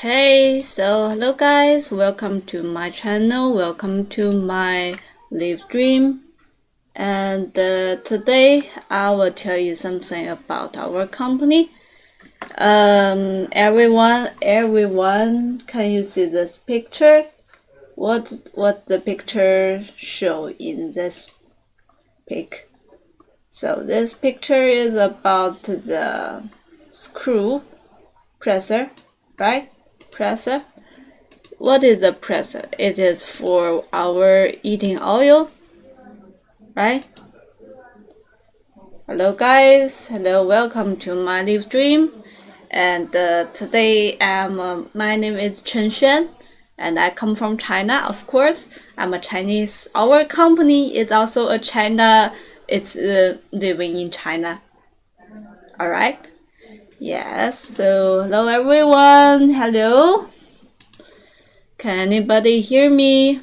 Okay, so hello guys, welcome to my channel, welcome to my live stream. And today I will tell you something about our company. Everyone, can you see this picture? What the picture show in this pic? So this picture is about the screw presser, right? Presser. What is a presser? It is for our eating oil, right? Hello guys, hello, welcome to my live stream. And today my name is Chen Xuan, and I come from China. Of course, I'm a Chinese. Our company is also a China. It's living in China. All right. Yes. So hello everyone. Hello. Can anybody hear me?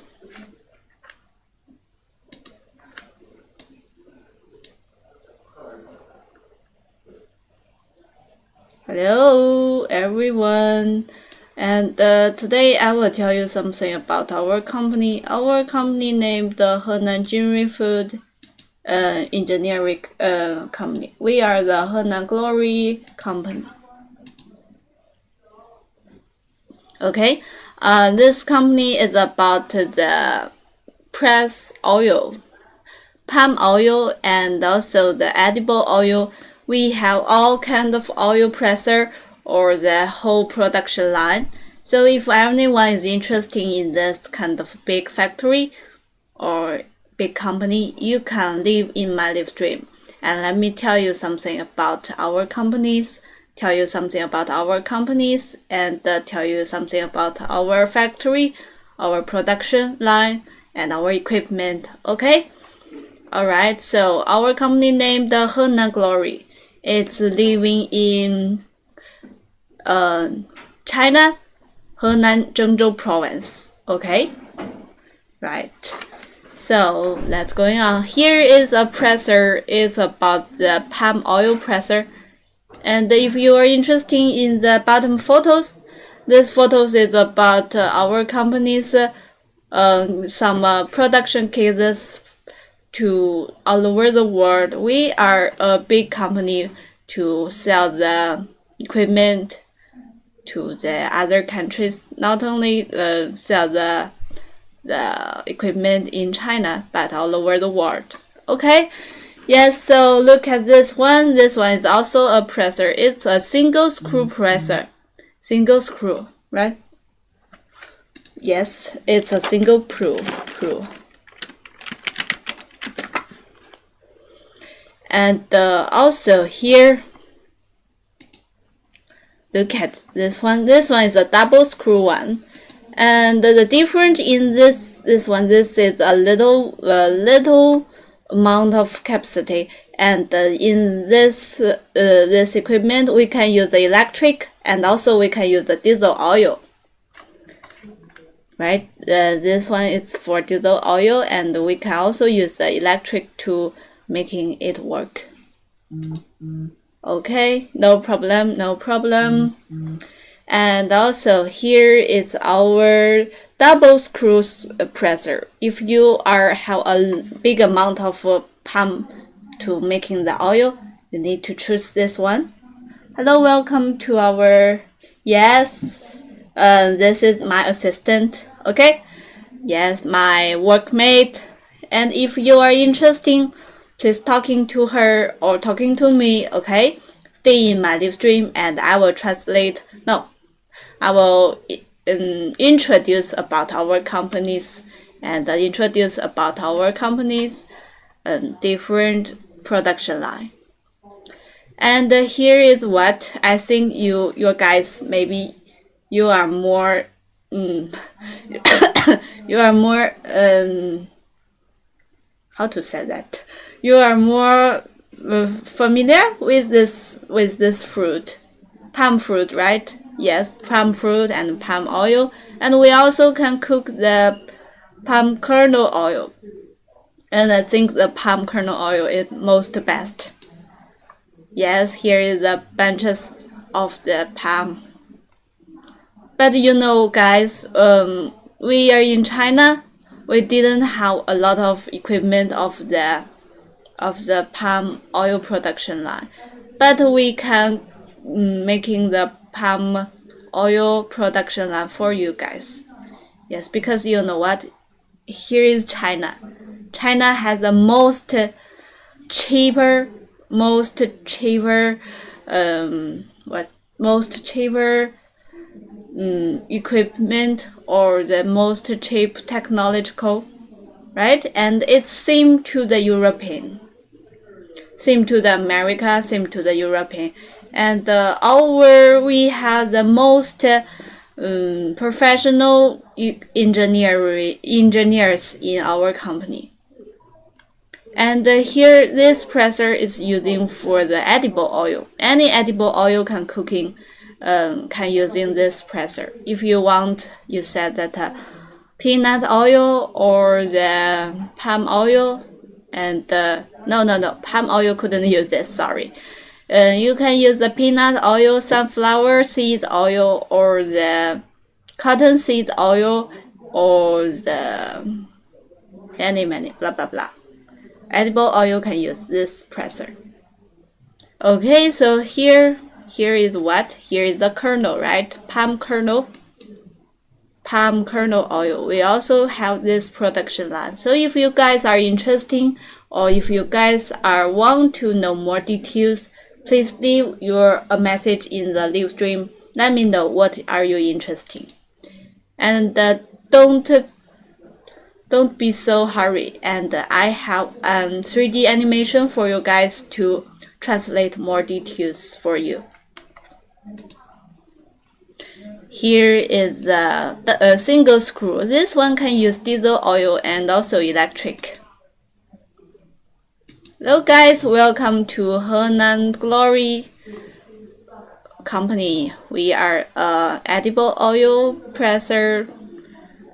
Hello everyone. And today I will tell you something about our company. Our company named the Henan Glory Food Engineering Company. We are the Henan Glory company. Okay, this company is about the press oil, palm oil, and also the edible oil. We have all kind of oil presser or the whole production line. So if anyone is interested in this kind of big factory or big company, you can live in my live stream. And let me tell you something about our companies, tell you something about our companies, and tell you something about our factory, our production line, and our equipment. Okay? Alright, so our company named the Henan Glory. It's living in China, Henan Zhengzhou province. Okay? Right. So let's go on. Here is a presser. It's about the palm oil presser. And if you are interested in the bottom photos, this photos is about our company's some production cases to all over the world. We are a big company to sell the equipment to the other countries, not only sell the equipment in China, but all over the world. Okay? Yes, so look at this one. This one is also a presser. It's a single screw presser. Single screw, right? Yes, it's a single screw. And also here, look at this one. This one is a double screw one. And the difference in this one, this is a little amount of capacity. And in this equipment, we can use the electric, and also we can use the diesel oil. Right? This one is for diesel oil, and we can also use the electric to making it work. Okay, no problem. And also here is our double screw presser. If you have a big amount of palm to making the oil, you need to choose this one. Hello, welcome to our, yes, this is my assistant. Okay, yes, my workmate. And if you are interested, please talking to her or talking to me. Okay, stay in my live stream and I will translate. No, I will introduce about our companies and introduce about our companies different production line. And here is what I think you guys, maybe you are more you are more how to say that, you are more familiar with this fruit, palm fruit, right? Yes, palm fruit and palm oil. And we also can cook the palm kernel oil. And I think the palm kernel oil is most best. Yes, here is the bunches of the palm But you know, guys, we are in China. We didn't have a lot of equipment of the palm oil production line, but we can making the palm oil production line for you guys. Yes, because you know what? Here is China. China has the most cheaper equipment, or the most cheap technological, right? And it's same to the European, same to the America, same to the European, and we have the most professional engineers in our company. And here, this presser is using for the edible oil. Any edible oil can cooking, can using this presser. If you want, you said that peanut oil or the palm oil, and no, palm oil couldn't use this. Sorry. You can use the peanut oil, sunflower seeds oil, or the cotton seeds oil, or the many blah blah blah. Edible oil can use this presser. Okay, so here is what? Here is the kernel, right? Palm kernel oil. We also have this production line. So if you guys are interested, or if you guys want to know more details, please leave a message in the live stream. Let me know what are you interested in. And don't be so hurry, and I have 3D animation for you guys to translate more details for you. Here is a single screw. This one can use diesel oil and also electric. Hello guys, welcome to Henan Glory company. We are edible oil presser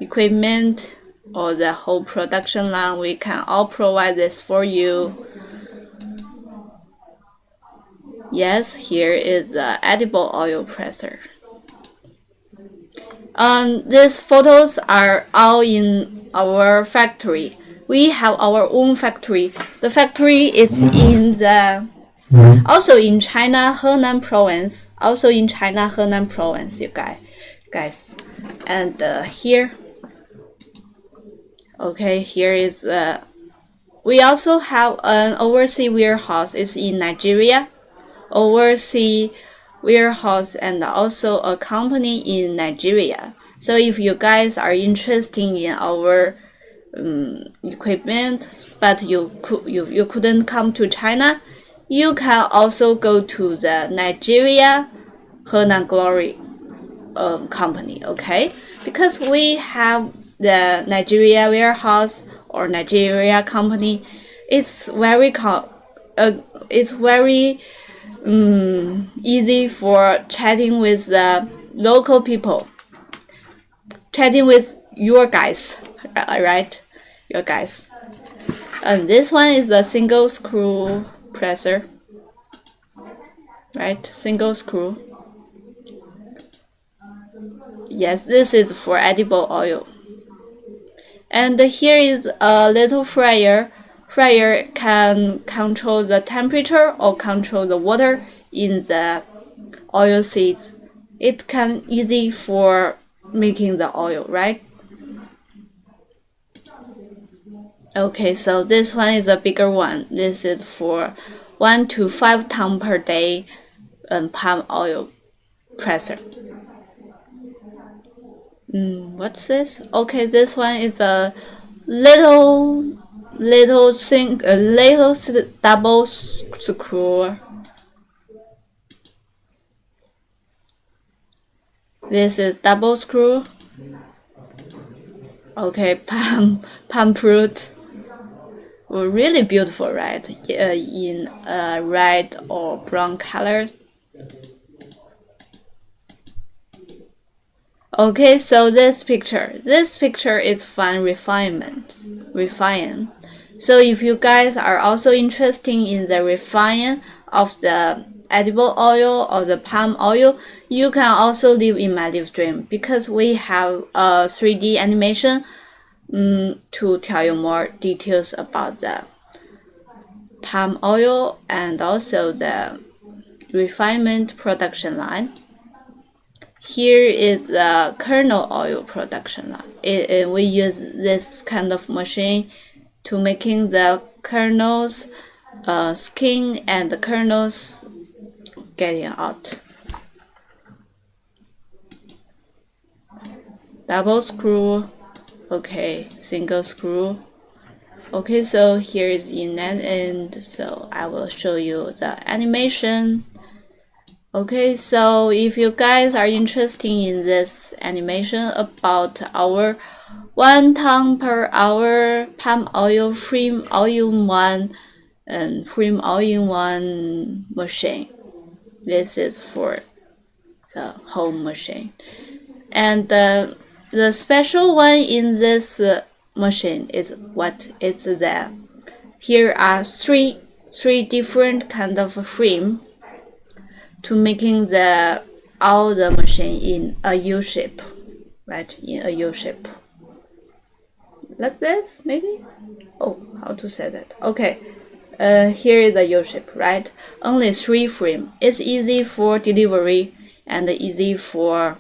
equipment, or the whole production line. We can all provide this for you. Yes, here is the edible oil presser. These photos are all in our factory. We have our own factory. The factory is also in China, Henan province. You guys. And here. Okay, here is we also have an overseas warehouse. It's in Nigeria. Overseas warehouse, and also a company in Nigeria. So if you guys are interested in our equipment, but you couldn't come to China, you can also go to the Nigeria Henan Glory company. Okay, because we have the Nigeria warehouse or Nigeria company. It's very easy for chatting with the local people, chatting with your guys, right? Your guys. And this one is a single screw presser, right? Single screw. Yes, this is for edible oil. And here is a little fryer. Fryer can control the temperature or control the water in the oil seeds. It can easy for making the oil, right? Okay, so this one is a bigger one. This is for 1 to 5 tons per day palm oil presser. What's this? Okay, this one is a little double screw. This is double screw. Okay, palm fruit. Well, really beautiful, right? In red or brown colors. Okay, so this picture is fun refine. So if you guys are also interested in the refine of the edible oil or the palm oil, you can also leave in my live stream, because we have a 3D animation to tell you more details about the palm oil and also the refinement production line. Here is the kernel oil production line. We use this kind of machine to making the kernels skin and the kernels getting out. Double screw, okay, single screw. Okay, so here is in that end, so I will show you the animation. Okay, so if you guys are interested in this animation about our 1 ton per hour palm oil frame all-in-one and frame all-in-one machine, this is for the home machine. And the special one in this machine is what is that here are three different kind of frame to making all the machine in a U shape, right? In a U shape, like this maybe. Oh, how to say that? Okay, here is the U shape, right? Only 3 frame. It's easy for delivery and easy for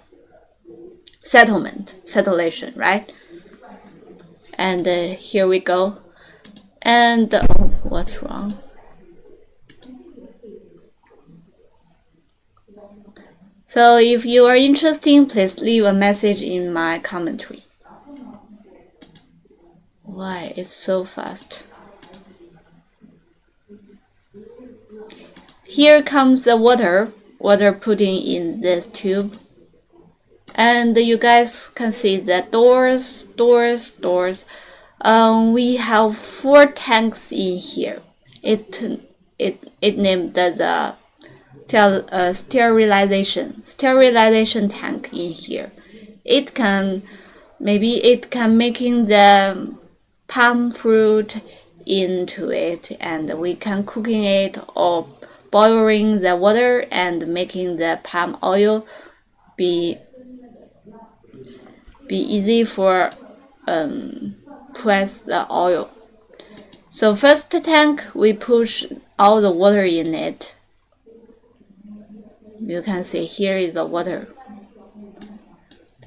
settlation, right? And here we go. And oh, what's wrong? So if you are interested, please leave a message in my commentary. Why it's so fast? Here comes the water putting in this tube. And you guys can see the doors. We have 4 tanks in here. It named the sterilization tank in here. It can making the palm fruit into it, and we can cooking it or boiling the water and making the palm oil be easy for press the oil. So first tank, we push all the water in it. You can see here is the water.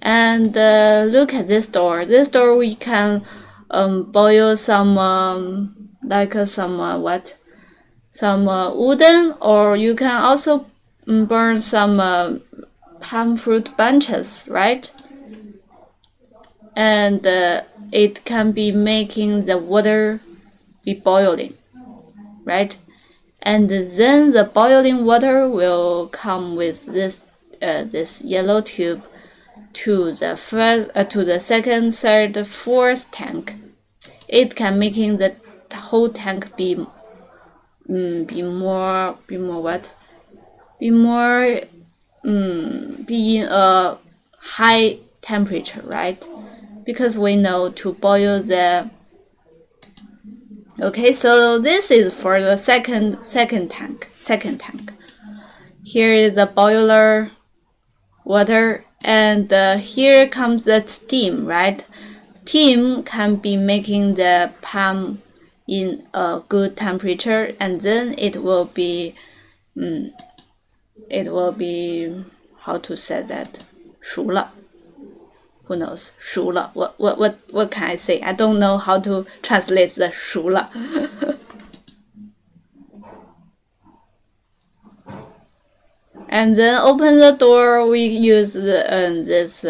And look at this door. This door we can boil some some wooden, or you can also burn some palm fruit bunches, right? And it can be making the water be boiling, right? And then the boiling water will come with this yellow tube to the second, third, fourth tank. It can making the whole tank be in a high temperature, right? Because we know to boil the. Okay, so this is for the second tank. Here is the boiler water, and here comes the steam, right? Steam can be making the palm in a good temperature, and then it will be how to say that? 熟了. Who knows? 熟了. What can I say? I don't know how to translate the 熟了. And then open the door. We use this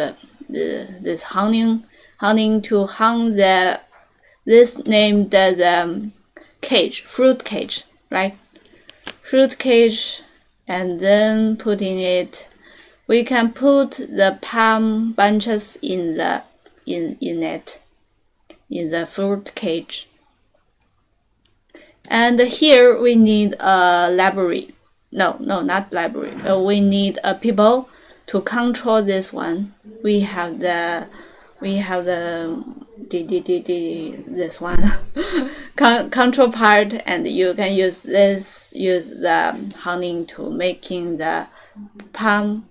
hanging to hang this named the cage, fruit cage, right? Fruit cage, and then putting it. We can put the palm bunches in the fruit cage. And here we need a library. No, not library. We need a people to control this one. We have the this one control part, and you can use the honey to making the palm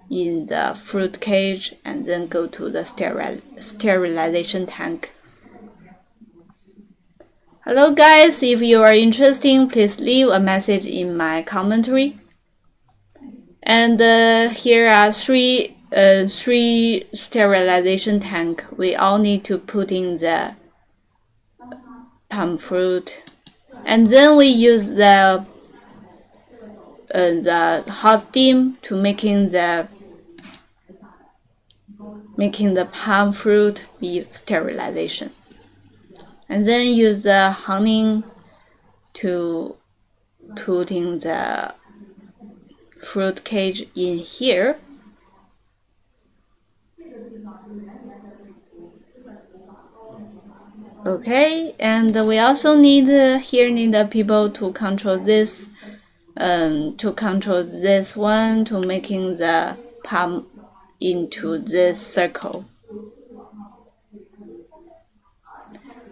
in the fruit cage, and then go to the sterilization tank. Hello guys, if you are interested, please leave a message in my commentary. And here are three sterilization tank. We all need to put in the palm fruit, and then we use the hot steam to making the palm fruit be sterilization, and then use the honey to put in the fruit cage in here. Okay, and we also need the people to control this one, to making the palm into this circle.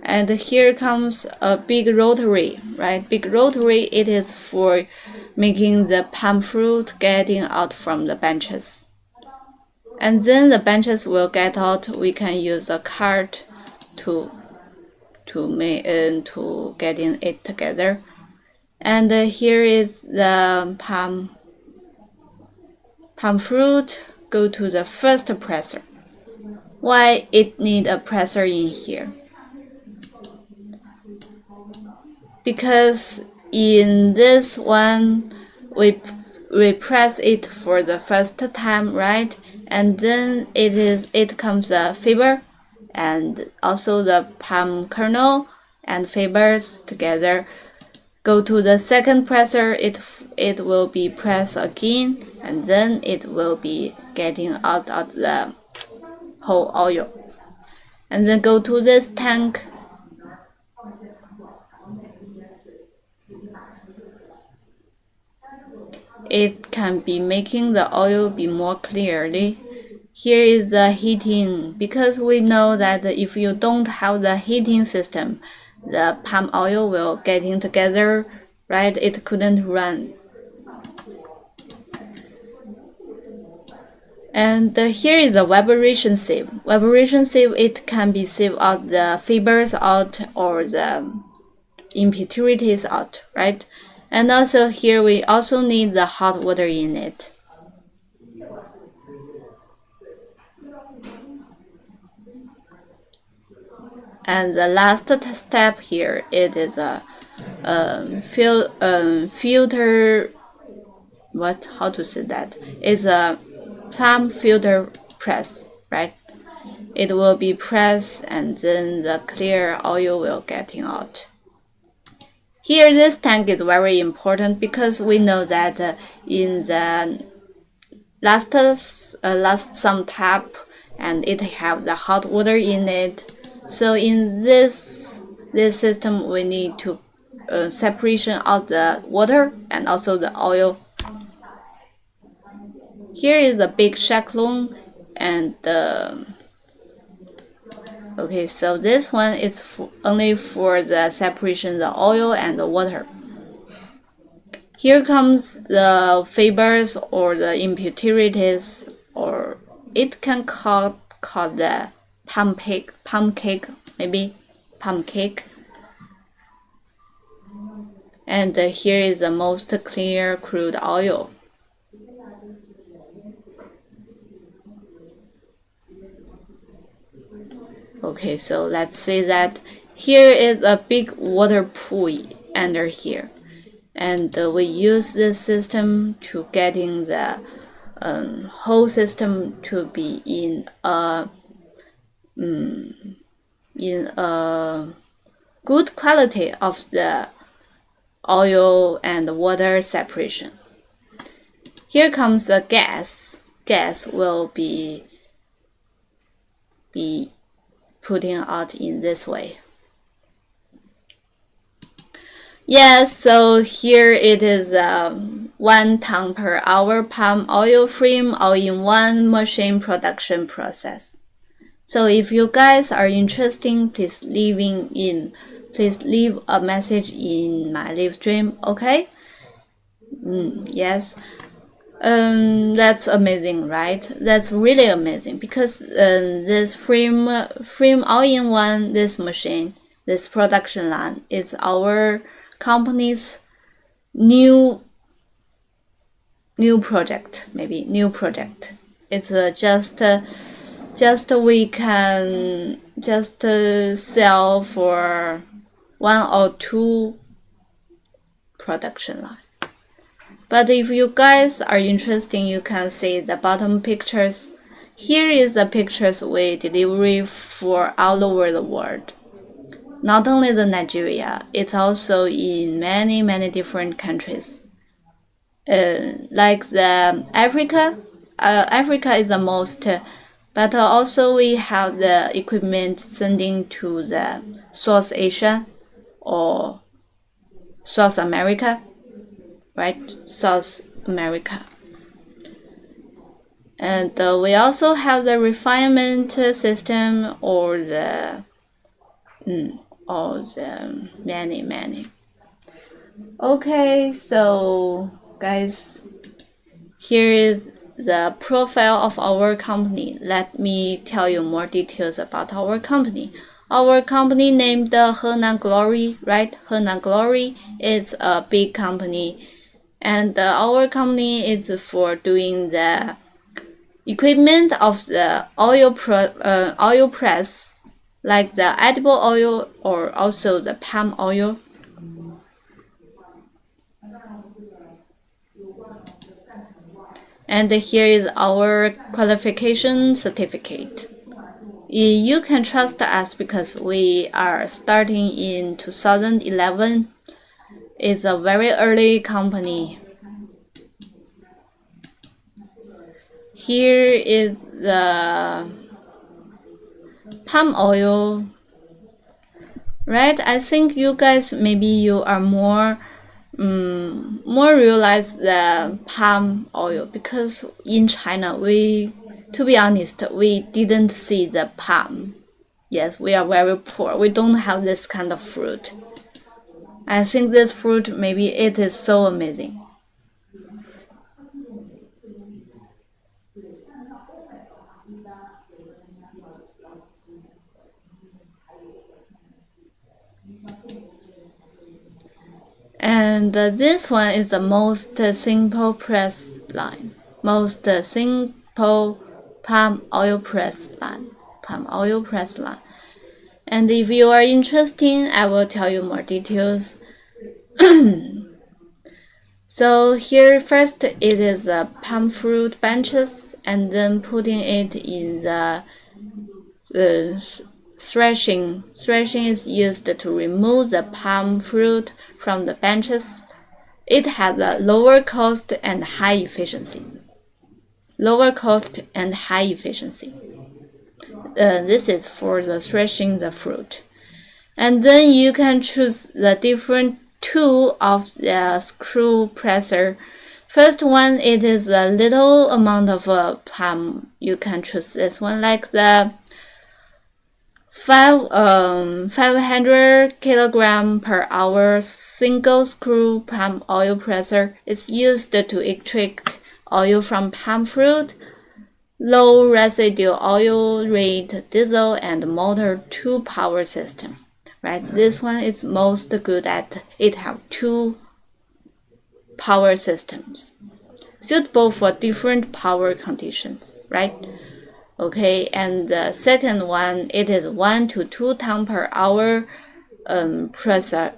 And here comes a big rotary, right? Big rotary, it is for making the palm fruit getting out from the benches. And then the benches will get out. We can use a cart to getting it together. And here is the palm fruit. Go to the first presser. Why it need a presser in here? Because in this one we press it for the first time, right? And then it comes a fiber and also the palm kernel and fibers together. Go to the second presser, it will be pressed again, and then it will be getting out of the whole oil. And then go to this tank. It can be making the oil be more clearly. Here is the heating, because we know that if you don't have the heating system, the palm oil will getting together, right? It couldn't run. And here is a vibration sieve. Vibration sieve, it can be sieve out the fibers out or the impurities out, right? And also here we also need the hot water in it. And the last step here, it is a filter. How to say that? It's a palm filter press, right? It will be pressed, and then the clear oil will getting out. Here, this tank is very important because we know that in the last some tap, and it have the hot water in it. So in this system, we need to separation of the water and also the oil. Here is a big cyclone, and okay, so this one is only for the separation of the oil and the water. Here comes the fibers or the impurities, or it can call the palm cake, maybe palm cake. And here is the most clear crude oil. Okay, so let's say that here is a big water pool under here, and we use this system to getting the whole system to be in a good quality of the oil and water separation. Here comes the gas. Gas will be putting out in this way. Yes, so here it is 1 ton per hour palm oil frame all-in-one machine production process. So if you guys are interested, please leave a message in my live stream, okay? Yes. That's amazing, right? That's really amazing because this frame all-in-one, this machine, this production line is our company's new project, maybe new project. It's just we can just sell for 1 or 2 production line. But if you guys are interested, you can see the bottom pictures. Here is the pictures we deliver for all over the world. Not only the Nigeria, it's also in many different countries. Like the Africa is the most, but also we have the equipment sending to the South Asia or South America, right? South America. And we also have the refinement system or the many. Okay, so guys, here is the profile of our company. Let me tell you more details about our company. Our company named Henan Glory, right? Henan Glory is a big company, and our company is for doing the equipment of the oil press, like the edible oil or also the palm oil. And here is our qualification certificate. You can trust us because we are starting in 2011. It's a very early company. Here is the palm oil, right? I think you guys, maybe you are more realize the palm oil because in China, to be honest, we didn't see the palm. Yes, we are very poor. We don't have this kind of fruit. I think this fruit, maybe it is so amazing. And this one is the most simple press line, most simple palm oil press line. And if you are interested, I will tell you more details. So here first it is the palm fruit bunches, and then putting it in the threshing. Threshing is used to remove the palm fruit from the bunches. It has a lower cost and high efficiency. This is for the threshing the fruit. And then you can choose the different tool of the screw presser. First one, it is a little amount of palm. You can choose this one, like the 500 kilogram per hour single screw palm oil presser is used to extract oil from palm fruit. Low residue oil rate diesel and motor 2 power system, right? This one is most good at it have 2 power systems suitable for different power conditions, right? Okay, and the second one, it is 1 to 2 ton per hour presser.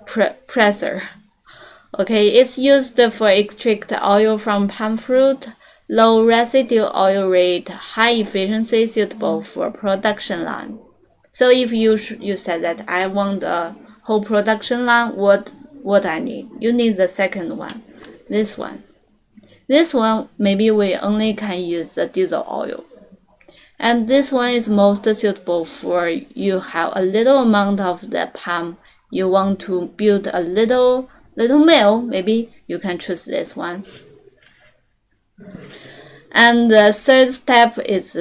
Okay, it's used for extract oil from palm fruit. Low residue oil rate, high efficiency, suitable for production line. So if you said that I want a whole production line, what I need? You need the second one, this one. This one, maybe we only can use the diesel oil. And this one is most suitable for you have a little amount of the palm. You want to build a little mill, maybe you can choose this one. And the third step is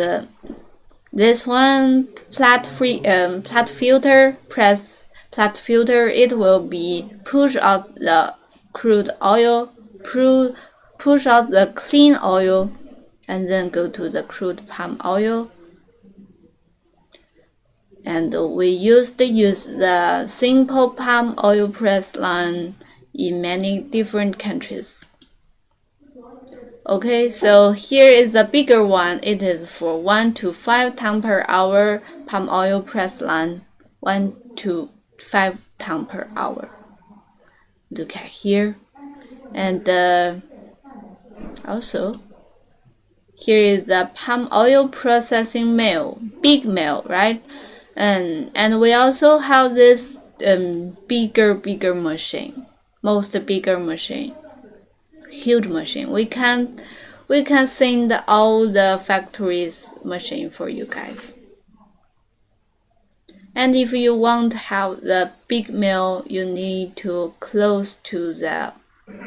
This one plat filter, press plat filter, it will be push out the crude oil, push out the clean oil, and then go to the crude palm oil. And we used to use the simple palm oil press line in many different countries. Okay, so here is the bigger one. It is for 1 to 5 ton per hour palm oil press line. 1 to 5 ton per hour. Look at here. And also, here is the palm oil processing mill, big mill, right? And we also have this bigger machine, bigger machine. Huge machine. We can send all the factories machine for you guys. And if you want to have the big mill, you need to close to the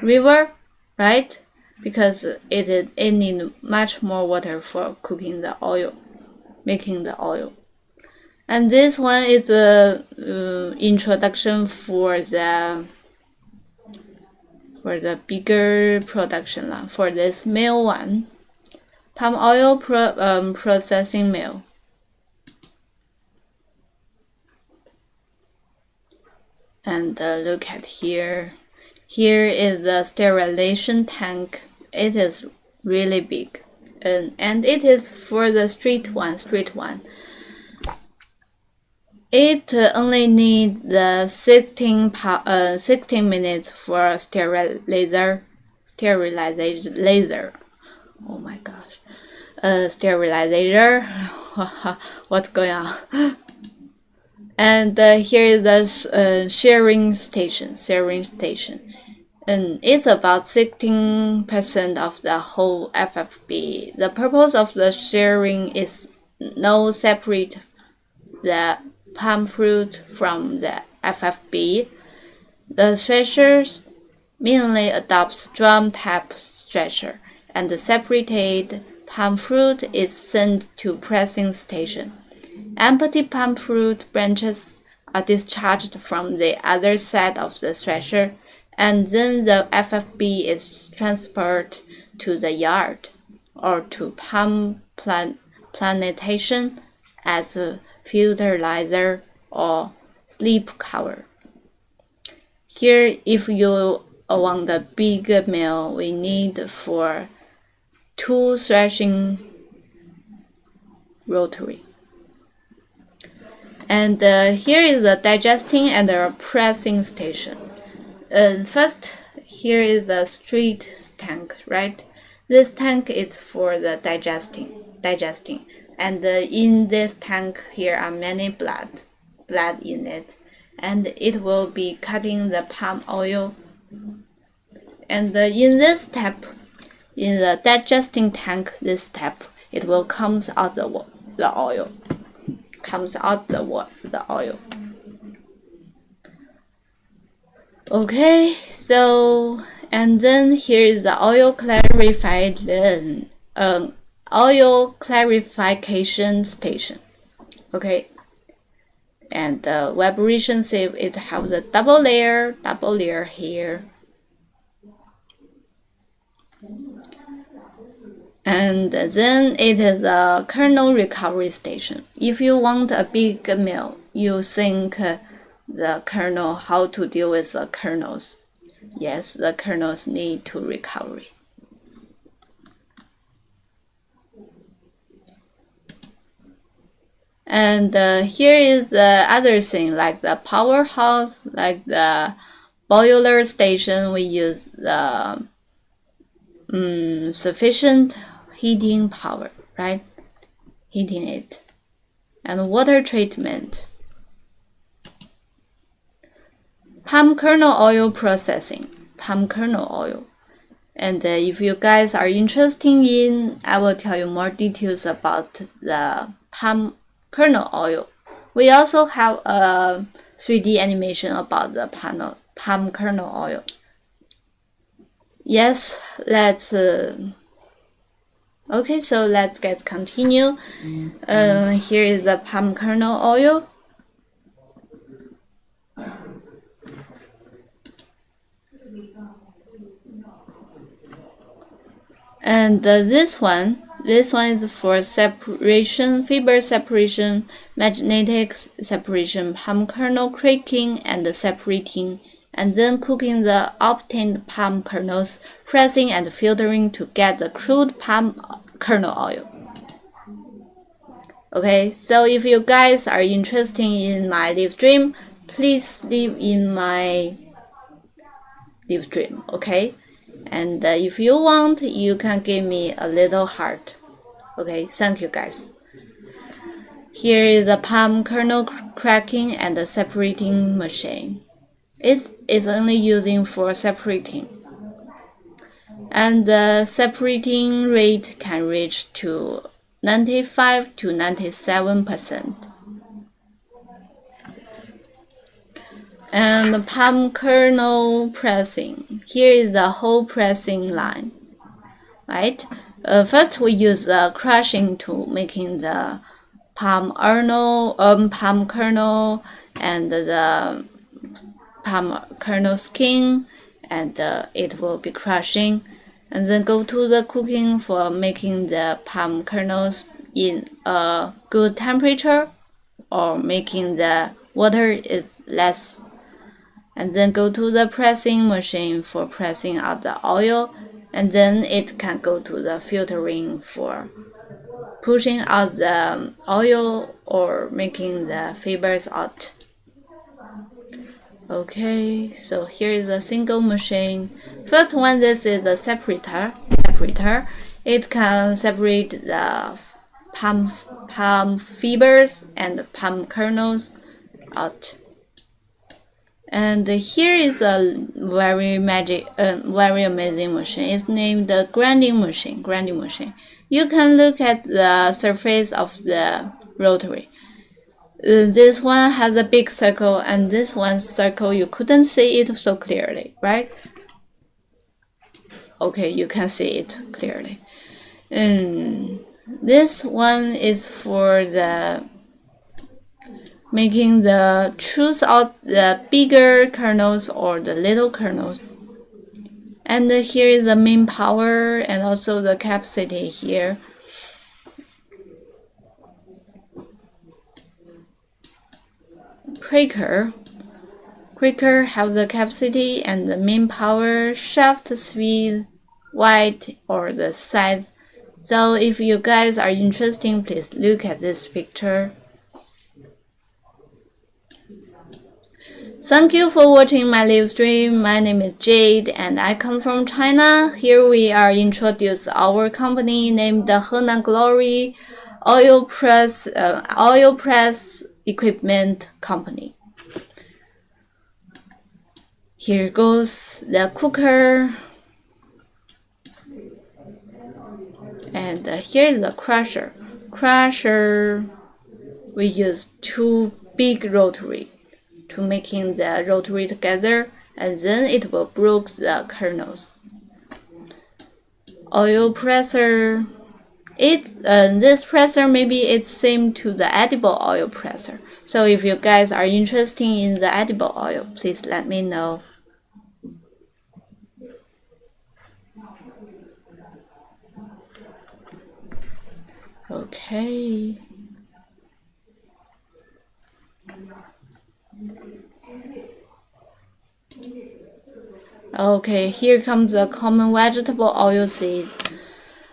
river, right? Because it need much more water for cooking the oil, making the oil. And this one is a introduction for the bigger production line, for this mill one, palm oil processing mill. And look at here. Here is the sterilization tank. It is really big, and it is for the street one. It only needs the 16 minutes for sterilizer. Oh my gosh. Sterilizer. What's going on? And here is the sharing station. And it's about 16% of the whole FFB. The purpose of the sharing is no separate the palm fruit from the FFB. The thresher mainly adopts drum tap thresher, and the separated palm fruit is sent to pressing station. Empty palm fruit branches are discharged from the other side of the thresher, and then the FFB is transferred to the yard or to palm plantation as a fertilizer or sleep cover. Here, if you want the big mill, we need for 2 threshing rotary. And here is the digesting and the pressing station. First, here is the street tank, right? This tank is for the digesting. And in this tank, here are many blood in it, and it will be cutting the palm oil. And in this step, in the digesting tank, this step, it will comes out the oil. Okay, so and then here is the oil oil clarification station. Okay, and the vibration sieve, it have the double layer here. And then it is a kernel recovery station. If you want a big mill, you think the kernel, how to deal with the kernels. Yes, the kernels need to recovery. And here is the other thing, like the powerhouse, like the boiler station. We use the sufficient heating power, right? Heating it. And water treatment. Palm kernel oil processing. Palm kernel oil. And if you guys are interested in, I will tell you more details about the palm kernel oil. We also have a 3D animation about the palm kernel oil. Yes, let's Okay, so let's get continue. Here is the palm kernel oil. And this one is for separation, fiber separation, magnetic separation, palm kernel cracking and separating, and then cooking the obtained palm kernels, pressing and filtering to get the crude palm kernel oil. Okay, so if you guys are interested in my live stream, please leave in my live stream, okay? And if you want, you can give me a little heart. Okay, thank you guys. Here is the palm kernel cracking and the separating machine. It is only using for separating. And the separating rate can reach to 95 to 97%. And the palm kernel pressing. Here is the whole pressing line, right? First, we use crushing to making the palm kernel and the palm kernel skin, and it will be crushing. And then go to the cooking for making the palm kernels in a good temperature, or making the water is less. And then go to the pressing machine for pressing out the oil, and then it can go to the filtering for pushing out the oil or making the fibers out. Okay, so here is a single machine. First one, this is a separator. It can separate the palm fibers and palm kernels out. And here is a very amazing machine. It's named the grinding machine. You can look at the surface of the rotary. This one has a big circle, and this one's circle you couldn't see it so clearly, right? Okay, you can see it clearly. This one is for the making the choose out the bigger kernels or the little kernels. And here is the main power and also the capacity here. Cracker have the capacity and the main power, shaft speed, weight, or the size. So if you guys are interested, please look at this picture. Thank you for watching my live stream. My name is Jade and I come from China. Here we are introduce our company named the Henan Glory oil press equipment company. Here goes the cooker, and here is the crusher. We use two big rotary to making the rotary together, and then it will break the kernels. Oil presser. This presser maybe it's same to the edible oil presser. So if you guys are interested in the edible oil, please let me know. Okay. Okay, here comes the common vegetable oil seeds.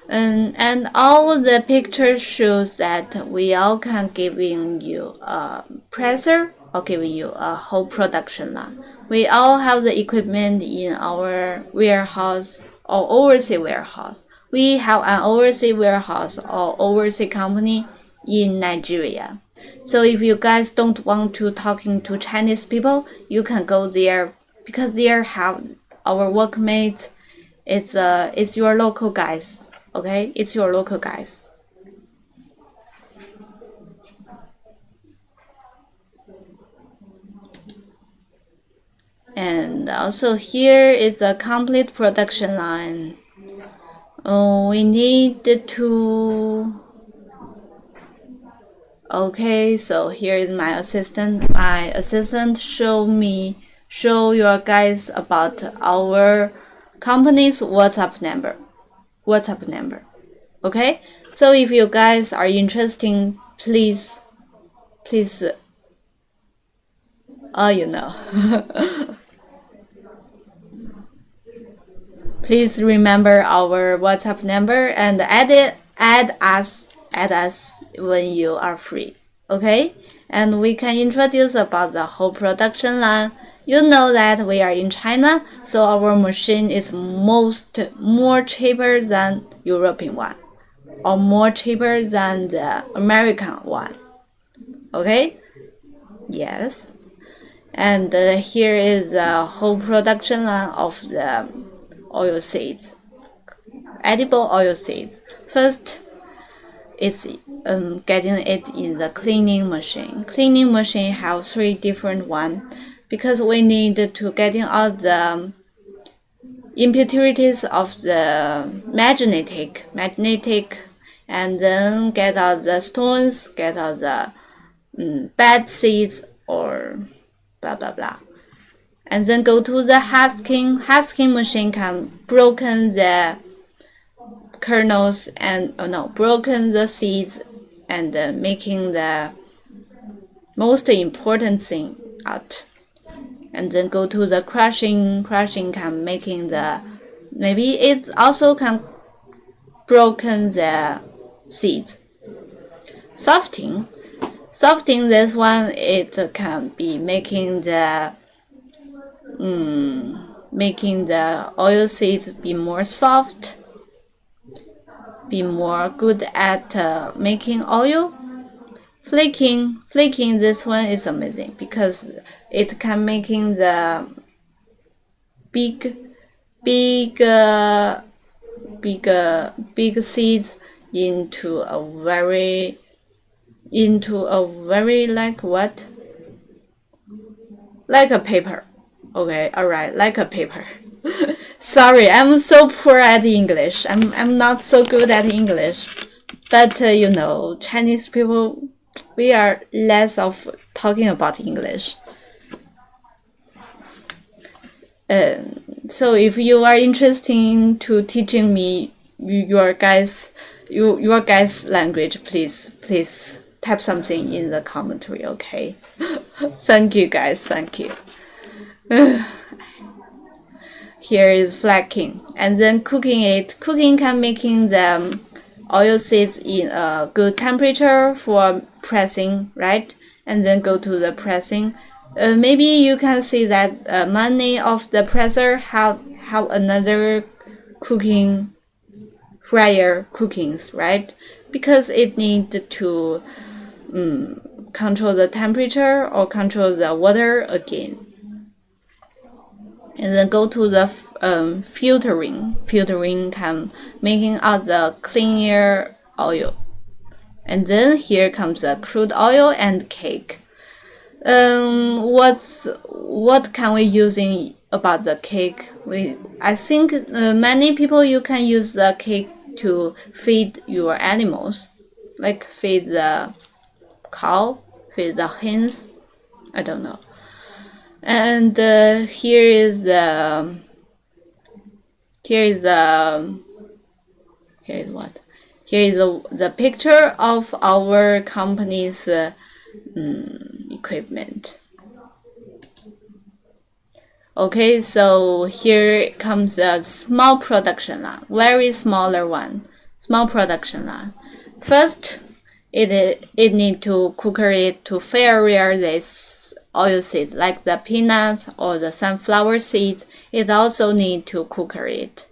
And all the pictures shows that we all can giving you a presser or giving you a whole production line. We all have the equipment in our warehouse or overseas warehouse. We have an overseas warehouse or overseas company in Nigeria. So if you guys don't want to talking to Chinese people, you can go there because there have our workmates. It's your local guys. Okay, it's your local guys. And also here is a complete production line. We need to. Okay, so here is my assistant. My assistant show your guys about our company's WhatsApp number. WhatsApp number. Okay, so if you guys are interested, please, you know. Please remember our WhatsApp number and add us when you are free. Okay? And we can introduce about the whole production line. You know that we are in China, so our machine is more cheaper than European one, or more cheaper than the American one. Okay? Yes. And here is the whole production line of the oil seeds, edible oil seeds. First, it's getting it in the cleaning machine. Cleaning machine have 3 different one because we need to getting all the impurities of the magnetic, and then get out the stones, get out the bad seeds or blah blah blah. And then go to the husking. Husking machine can broken the kernels and broken the seeds and making the most important thing out. And then go to the crushing. Crushing can making the maybe it also can broken the seeds. Softening. This one it can be making the oil seeds be more soft, be more good at making oil. Flaking, this one is amazing because it can making the big seeds into a very like what? Like a paper. Okay, alright, like a paper. Sorry, I'm so poor at English. I'm not so good at English. But Chinese people, we are less of talking about English. So if you are interested to teaching me your guys language, please type something in the commentary, okay? Thank you guys, thank you. Here is flaking and then cooking it. Cooking can making the oil seeds in a good temperature for pressing, right? And then go to the pressing. Maybe you can see that many of the presser have another cooking fryer cookings, right? Because it need to control the temperature or control the water again. And then go to the filtering. Filtering can making out the cleaner oil. And then here comes the crude oil and cake. What can we using about the cake? I think many people you can use the cake to feed your animals, like feed the cow, feed the hens. I don't know. And here is what? Here is the picture of our company's equipment. Okay, so here comes a small production line, very smaller one, small production line. First, it need to cooker it to filter this oil seeds like the peanuts or the sunflower seeds. It also need to cooker it,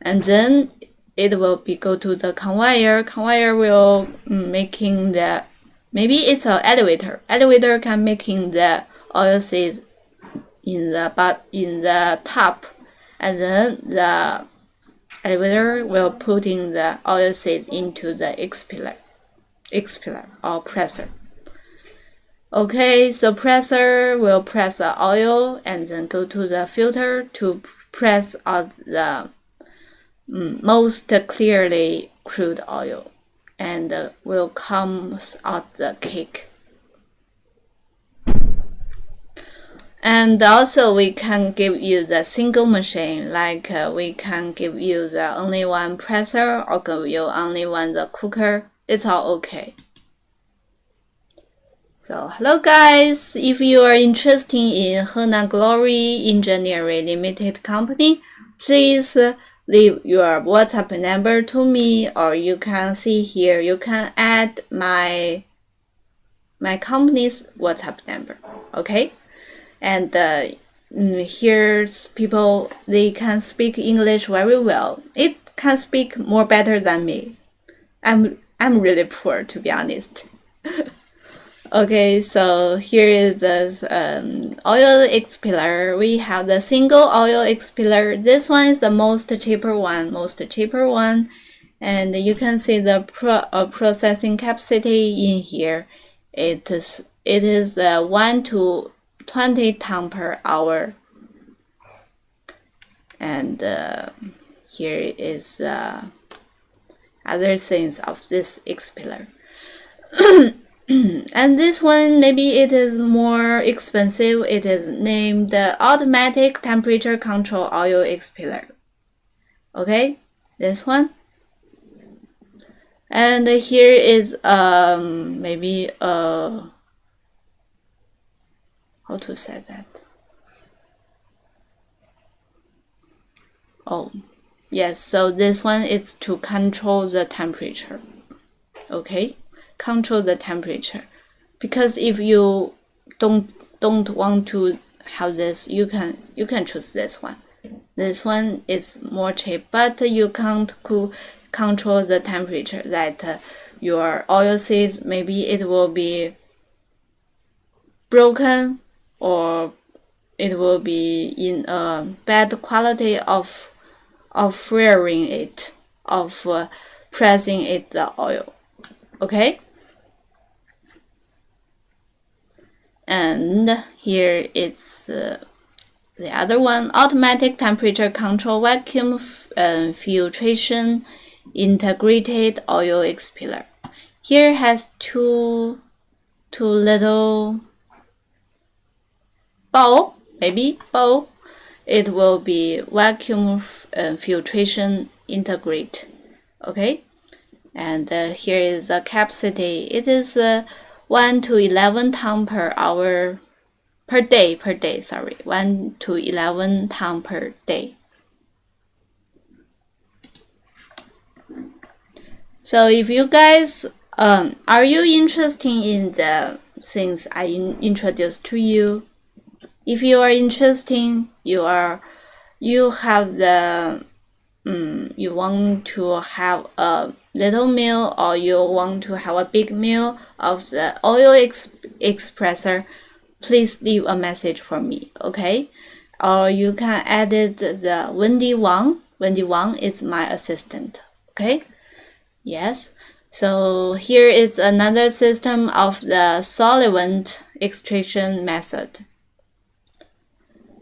and then it will be go to the conveyor. Conveyor will making the maybe it's an elevator. Elevator can making the oil seeds in the top, and then the elevator will putting the oil seeds into the expeller or presser. Okay, so presser will press the oil and then go to the filter to press out the most clearly crude oil, and will come out the cake. And also we can give you the single machine, like we can give you the only one presser or give you only one the cooker. It's all okay. So hello guys, if you are interested in Henan Glory Engineering Limited Company, please leave your WhatsApp number to me, or you can see here, you can add my company's WhatsApp number, okay? And here's people, they can speak English very well. It can speak more better than me. I'm really poor, to be honest. Okay, so here is the oil expiller. We have the single oil expiller. This one is the most cheaper one, and you can see the processing capacity in here. It is 1 to 20 ton per hour, and here is the other things of this expeller. And this one, maybe it is more expensive. It is named the automatic temperature control oil expeller. Okay, this one. And here is maybe how to say that? Oh, yes. So this one is to control the temperature. Okay. Control the temperature, because if you don't want to have this, you can choose this one. This one is more cheap, but you can't control the temperature that your oil seeds, maybe it will be broken, or it will be in a bad quality of frying it, of pressing it the oil. Okay. And here is the other one, automatic temperature control vacuum filtration integrated oil expeller. Here has two little bowl, maybe bowl. It will be vacuum filtration integrate. Okay, and here is the capacity. It is 1 to 11 ton per hour per day, 1 to 11 ton per day. So if you guys are you interested in the things I introduced to you? If you are interested, you have the you want to have a little meal, or you want to have a big meal of the oil expressor, please leave a message for me, okay? Or you can edit the Wendy Wang. Wendy Wang is my assistant, okay? Yes. So here is another system of the solvent extraction method.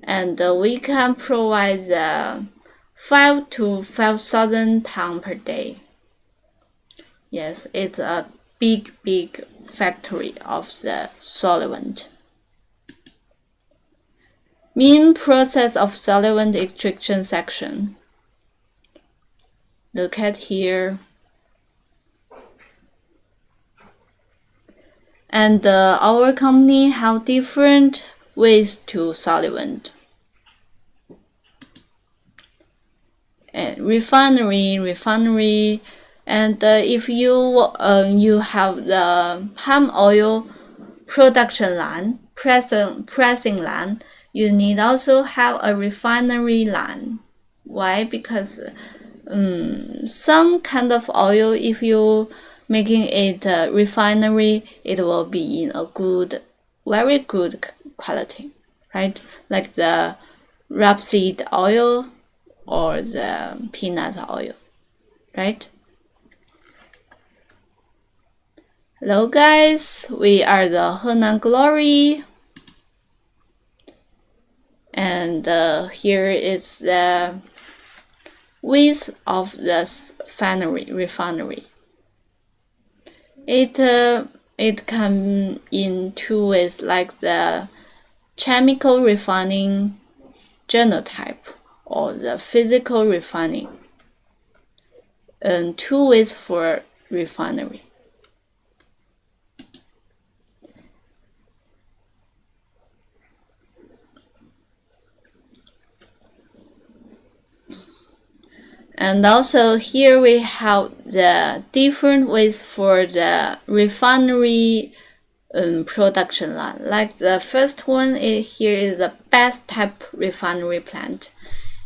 And we can provide the 5 to 5,000 ton per day. Yes, it's a big factory of the solvent. Mean process of solvent extraction section. Look at here. And our company have different ways to solvent. And refinery, and if you have the palm oil production line, pressing line, you need also have a refinery line. Why? Because some kind of oil, if you making it refinery, it will be in a very good quality, right? Like the rapeseed oil or the peanut oil, right? Hello guys, we are the Henan Glory, and here is the width of the refinery. It can in two ways, like the chemical refining genotype or the physical refining. And two ways for refinery. And also here we have the different ways for the refinery production line. Like the first one here is the best type refinery plant.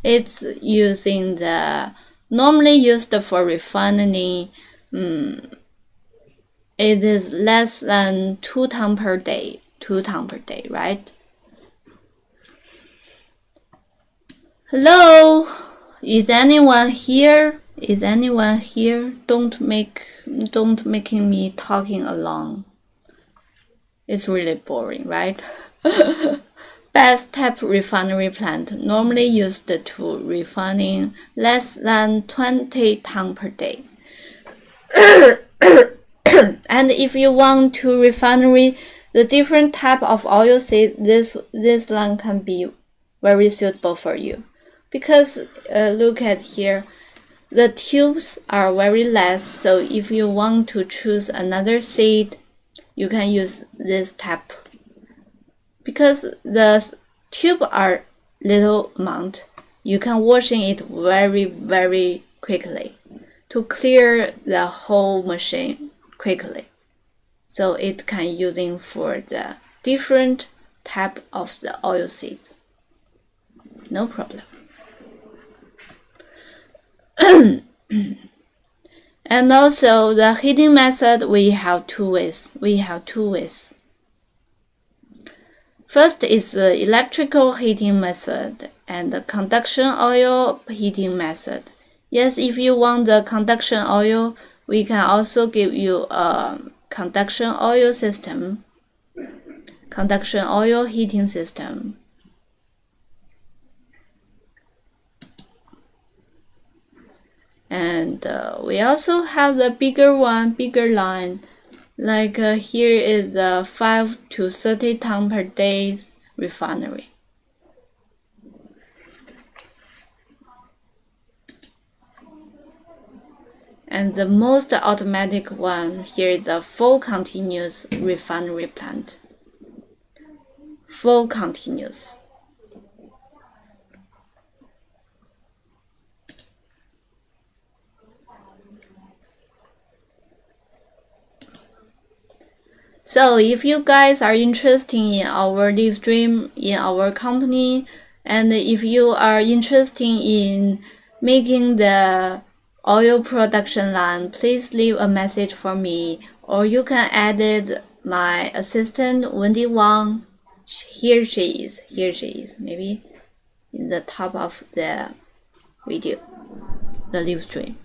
It's using the normally used for refining. It is less than 2 tons per day. 2 tons per day, right? Hello. Is anyone here? Is anyone here? Don't making me talking along. It's really boring, right? Best type refinery plant normally used to refining less than 20 tons per day. And if you want to refinery the different type of oil seed, this line can be very suitable for you. Because look at here, the tubes are very less, so if you want to choose another seed, you can use this type. Because the tube are little amount, you can washing it very quickly to clear the whole machine quickly. So it can using for the different type of the oil seeds. No problem. And also the heating method, we have two ways. First is the electrical heating method and the conduction oil heating method. Yes, if you want the conduction oil, we can also give you a conduction oil heating system. And we also have the bigger line. Like here is the 5 to 30 tons per day refinery. And the most automatic one here is the full continuous refinery plant. Full continuous. So if you guys are interested in our live stream in our company, and if you are interested in making the oil production line, please leave a message for me, or you can add my assistant Wendy Wang. Here she is, maybe in the top of the video, the live stream.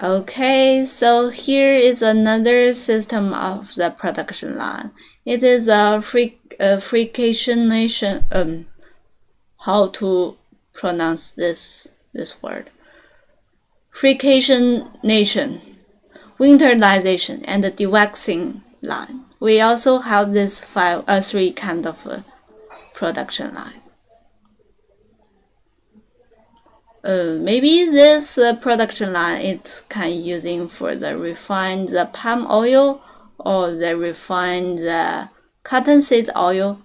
Okay, so here is another system of the production line. It is a frictionation. How to pronounce this word? Frictionation, winterization, and the dewaxing line. We also have this three kind of production line. Maybe this production line it can using for the refine the palm oil or the refine the cottonseed oil.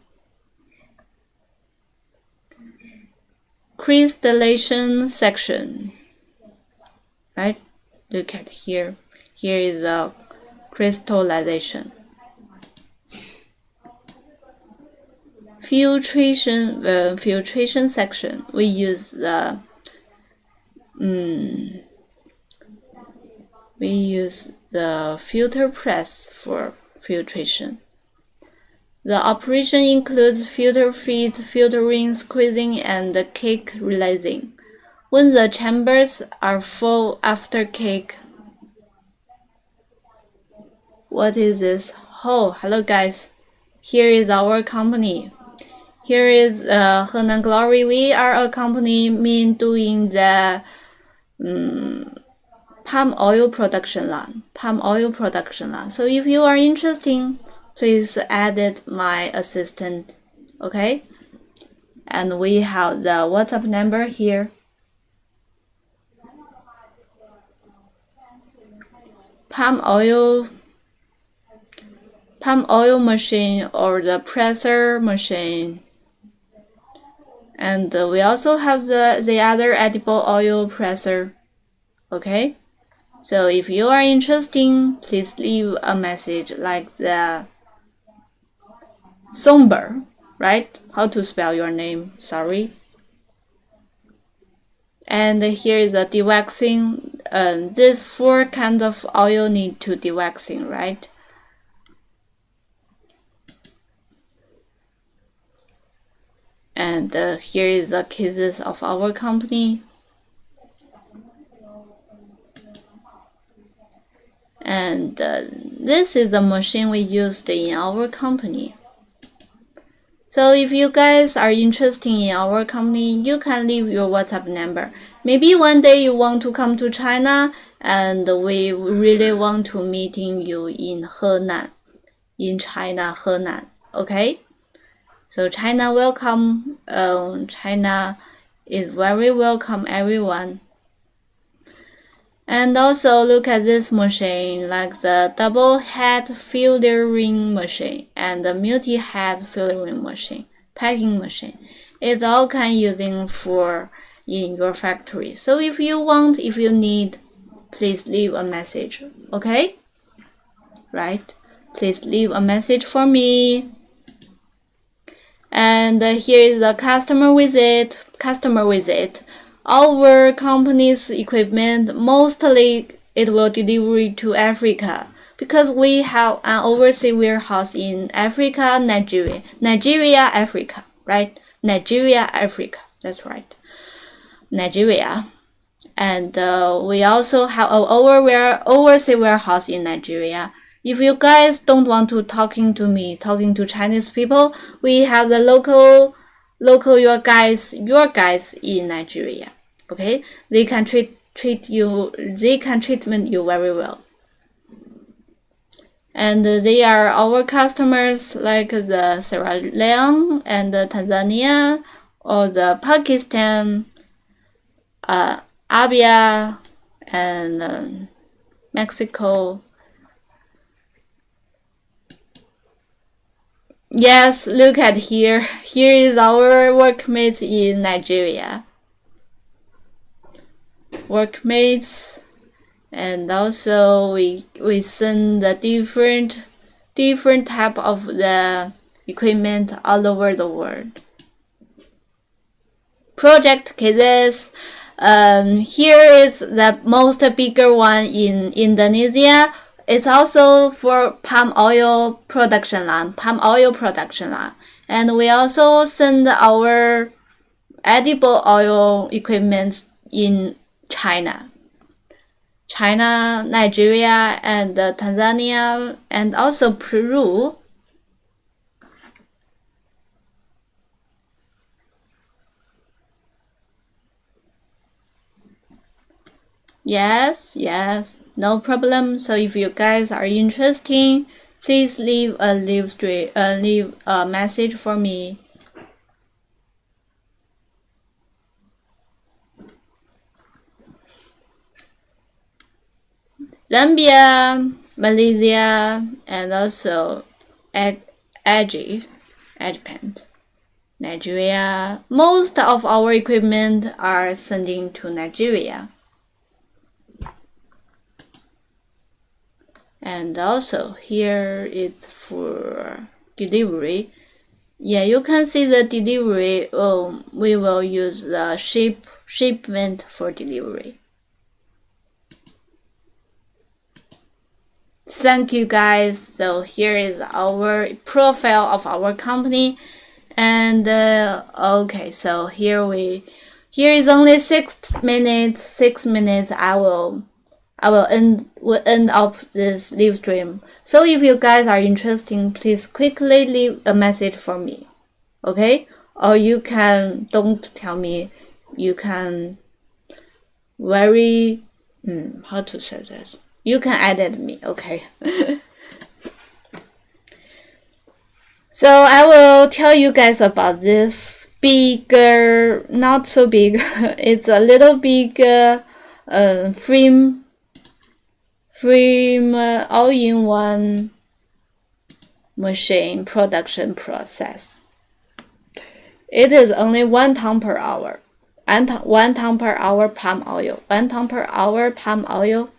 Crystallization section, right? Look at here. Here is the crystallization. Filtration section. We use the filter press for filtration. The operation includes filter feeds, filtering, squeezing, and cake releasing. When the chambers are full after cake. What is this? Oh, hello guys. Here is our company. Here is Henan Glory. We are a company doing the palm oil production line. So if you are interested, please add my assistant. Okay. And we have the WhatsApp number here. Palm oil machine or the presser machine. And we also have the other edible oil presser. Okay. So if you are interested, please leave a message like the Somber, right? How to spell your name? Sorry. And here is the dewaxing. These 4 kinds of oil need to dewaxing, right? And here is the cases of our company. And this is the machine we used in our company. So if you guys are interested in our company, you can leave your WhatsApp number. Maybe one day you want to come to China and we really want to meeting you in Henan, in China, Henan. Okay? So China welcome. China is very welcome everyone. And also look at this machine, like the double head filtering machine and the multi-head filtering machine, packing machine. It's all kind using for in your factory. So if you want, if you need, please leave a message. Okay? Right? Please leave a message for me. And here is the customer visit. Our company's equipment, mostly it will deliver to Africa because we have an overseas warehouse in Africa, Nigeria, Africa, right? Nigeria, Africa, that's right. Nigeria. And we also have an overseas warehouse in Nigeria. If you guys don't want to talking to Chinese people, we have the local your guys in Nigeria. Okay, they can treatment you very well. And they are our customers like the Sierra Leone and the Tanzania or the Pakistan, Abia and Mexico. Yes, look at here. Here is our workmates in Nigeria. Workmates, and also we send the different type of the equipment all over the world. Project cases. Here is the most bigger one in Indonesia. It's also for palm oil production line. And we also send our edible oil equipment in China, Nigeria, and Tanzania, and also Peru. Yes, no problem. So if you guys are interested, please leave a message for me. Zambia, Malaysia, and also Egypt, Nigeria. Most of our equipment are sending to Nigeria. And also here it's for delivery. Yeah, you can see the delivery. We will use the shipment for delivery. Thank you guys. So here is our profile of our company, and okay, so here is only 6 minutes. 6 minutes. I will end up this live stream. So if you guys are interested, please quickly leave a message for me. Okay, or you can, don't tell me, you can very, how to say that? You can edit me, okay? So I will tell you guys about this bigger, not so big, it's a little big frame all-in-one machine production process. It is only 1 ton per hour. And 1 ton per hour palm oil. 1 ton per hour palm oil.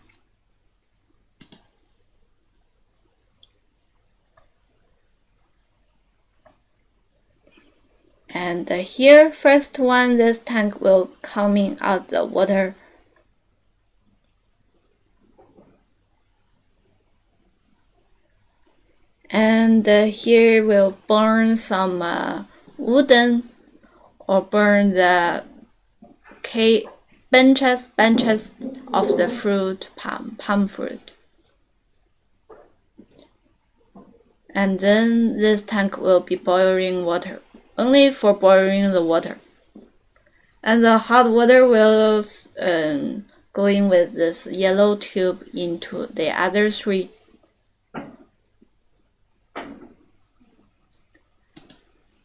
And here, first one, this tank will coming out the water. And here will burn some wooden, or burn the benches of the fruit, palm fruit. And then this tank will be boiling water, only for boiling the water. And the hot water will going with this yellow tube into the other 3.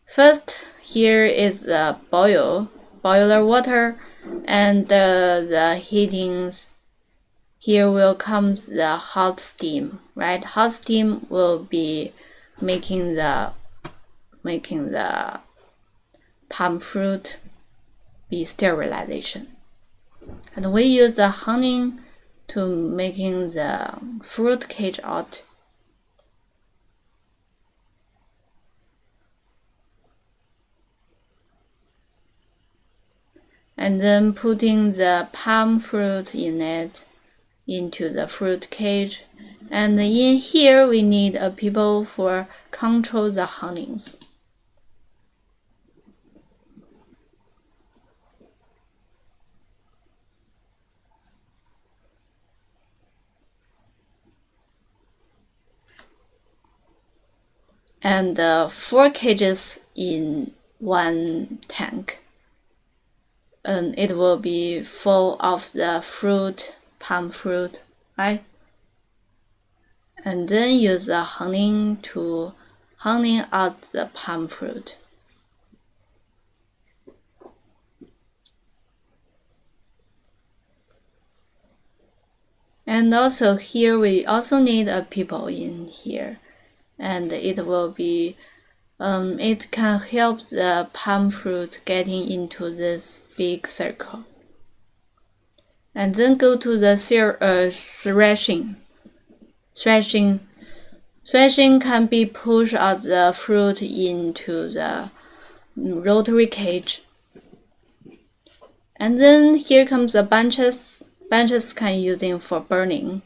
First, here is the boiler water, and the heatings. Here will come the hot steam, right? Hot steam will be making the palm fruit be sterilization. And we use the honey to making the fruit cage out. And then putting the palm fruit in it into the fruit cage. And in here we need a people for control the honeys. And 4 cages in 1 tank. And it will be full of the fruit, palm fruit, right? And then use the honey to honey out the palm fruit. And also here we also need a people in here, and it will be it can help the palm fruit getting into this big circle. And then go to the threshing. Threshing can be push out the fruit into the rotary cage. And then here comes the bunches. Bunches can using for burning.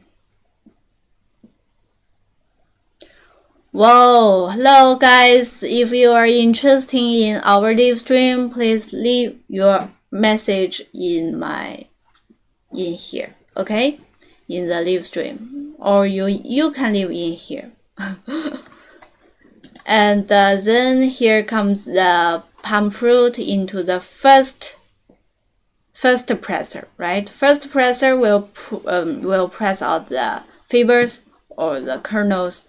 Whoa, hello guys, if you are interested in our live stream, please leave your message in here, okay? In the live stream, or you can leave in here. And then here comes the palm fruit into the first presser, right? First presser will press out the fibers or the kernels.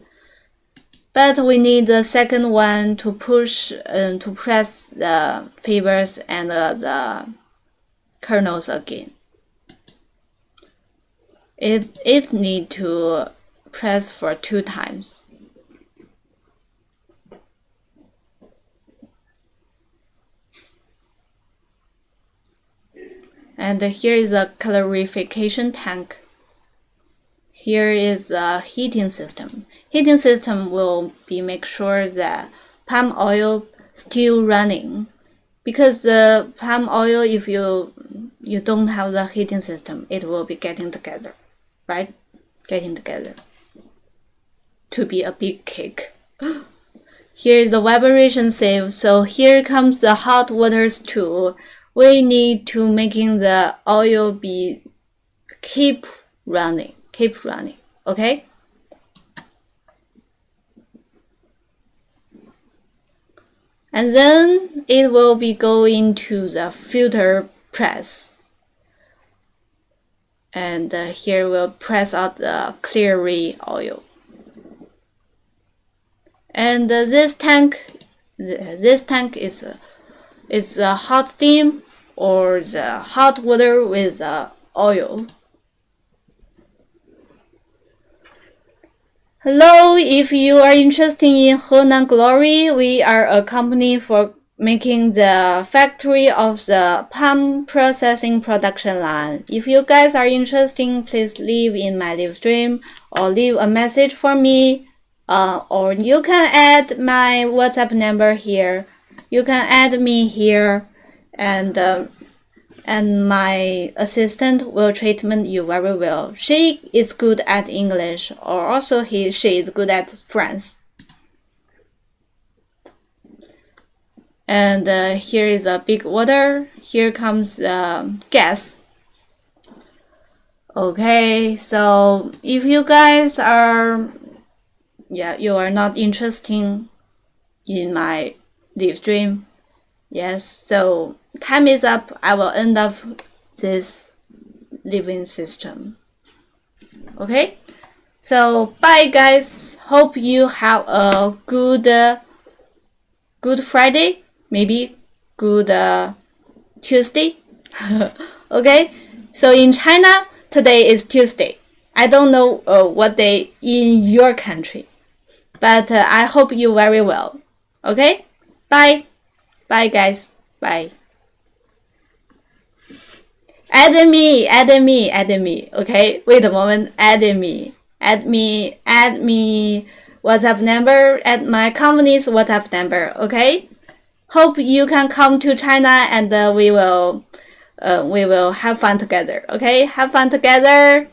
But we need the second one to push to press the fibers and the kernels again. It need to press for 2 times. And here is a clarification tank. Here is a heating system. Heating system will be make sure that palm oil still running, because the palm oil, if you don't have the heating system, it will be getting together, right? Getting together to be a big cake. Here is the vibration save. So here comes the hot waters too. We need to making the oil be keep running, okay? And then it will be going to the filter press. And here we'll press out the clear oil. And this tank is a hot steam or the hot water with oil. Hello, if you are interested in Henan Glory, we are a company for making the factory of the palm processing production line. If you guys are interested, please leave in my live stream or leave a message for me, or you can add my WhatsApp number here. You can add me here, and my assistant will treatment you very well. She is good at English, or also she is good at French. And here is a big water. Here comes gas. Okay, so if you guys are, you are not interested in my live stream, yes, so time is up. I will end up this living system. Okay, so bye guys. Hope you have a good Friday, maybe good Tuesday. Okay, so in China today is Tuesday. I don't know what day in your country, but I hope you very well. Okay, bye guys, bye. Add me, okay? Wait a moment, add me. WhatsApp number, add my company's WhatsApp number, okay? Hope you can come to China and we will have fun together, okay? Have fun together.